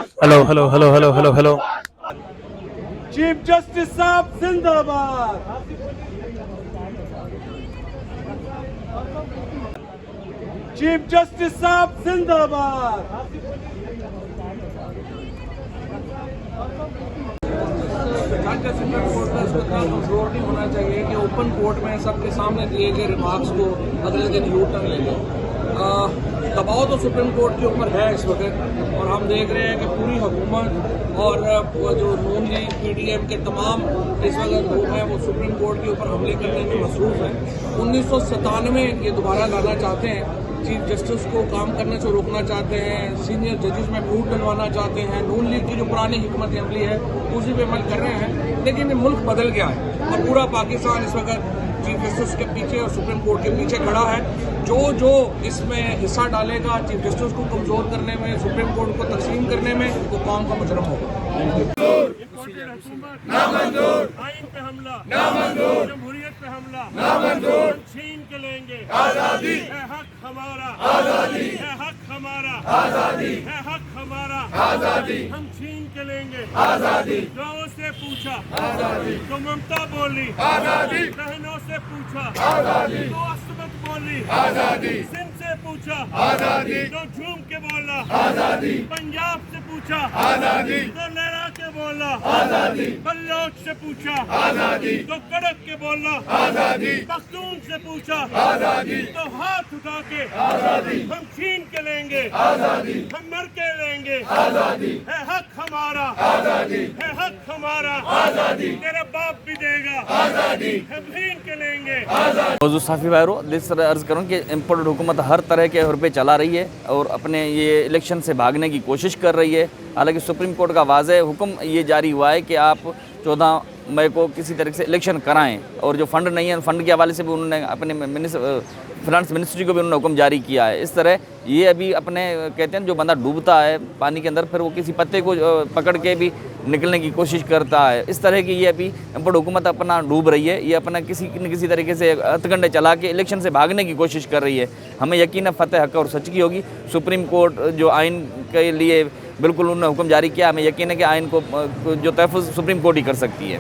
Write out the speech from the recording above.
Hello hello hello hello hello hello. Chief justice साहब जिंदाबाद। Chief justice साहब जिंदाबाद। सुप्रीम कोर्ट का इतना कमजोर नहीं होना चाहिए कि ओपन कोर्ट में सबके सामने दिए गए रिमार्क्स को अगले दिन यू टर्न ले लें। दबाव तो सुप्रीम कोर्ट के ऊपर है इस वक्त, और हम देख रहे हैं कि पूरी हुकूमत और जो नून लीग पीडीएम के तमाम इस वक्त लोग हैं वो सुप्रीम कोर्ट के ऊपर हमले करने में मसरूफ हैं। 1997 ये दोबारा लाना चाहते हैं, चीफ जस्टिस को काम करने से रोकना चाहते हैं, सीनियर जजेस में फूट डलवाना चाहते हैं। नून लीग की जो पुरानी हिकमत अमली है उसी पे अमल कर रहे हैं, लेकिन ये मुल्क बदल गया है और पूरा पाकिस्तान इस वक्त चीफ जस्टिस के पीछे और सुप्रीम कोर्ट के पीछे खड़ा है। जो जो इसमें हिस्सा डालेगा चीफ जस्टिस को कमजोर करने में, सुप्रीम कोर्ट को तकसीम करने में, वो कौम का मुजरम होगा। आइन पे हमला ना मंजूर, जमहूरियत पे हमला ना मंजूर, छीन के लेंगे आजादी, है हक हमारा आजादी, है हक हमारा आजादी, है हक हमारा आजादी, हम छीन के लेंगे आजादी। गाँव से पूछा आजादी, तो ममता बोली आजादी, बहनों से पूछा आजादी, तो असमत बोली आजादी, सिंध से पूछा आजादी, तो झूम के बोला आजादी, पंजाब से पूछा आजादी, तो लहरा के बोला आजादी, बल्लौच से पूछा आजादी, तो कड़क के बोला आजादी, पख्तून से पूछा आजादी, तो हाथ उठा के आजादी, हम छीन के लेंगे आजादी, हम मर के लेंगे आजादी, है हक हमारा आजादी, है हक हमारा आजादी, तेरा बाप भी देगा आजादी, हम छीन के लेंगे आजादी। मौजूद साफ़ी भाईरो जिस तरह अर्ज़ करूँ कि इम्पोर्टेड हुकूमत हर तरह के रुपये चला रही है और अपने ये इलेक्शन से भागने की कोशिश कर रही है। हालांकि सुप्रीम कोर्ट का वाज़ेह हुक्म ये जारी हुआ है कि आप 14 मई को किसी तरह से इलेक्शन कराएं, और जो फंड नहीं है फंड के हवाले से भी उन्होंने अपने फाइनेंस मिनिस्ट्री को भी उन्होंने हुक्म जारी किया है। इस तरह ये अभी अपने कहते हैं जो बंदा डूबता है पानी के अंदर फिर वो किसी पत्ते को पकड़ के भी निकलने की कोशिश करता है। इस तरह की ये अभी इम्पोर्ट हुकूमत अपना डूब रही है, ये अपना किसी न किसी तरीके से हथकंडे चला के इलेक्शन से भागने की कोशिश कर रही है। हमें यकीन है फतेह हक और सच की होगी। सुप्रीम कोर्ट जो आइन के लिए बिल्कुल उन्होंने हुक्म जारी किया, हमें यकीन है कि आइन को जो तहफ़्फ़ुज़ सुप्रीम कोर्ट ही कर सकती है।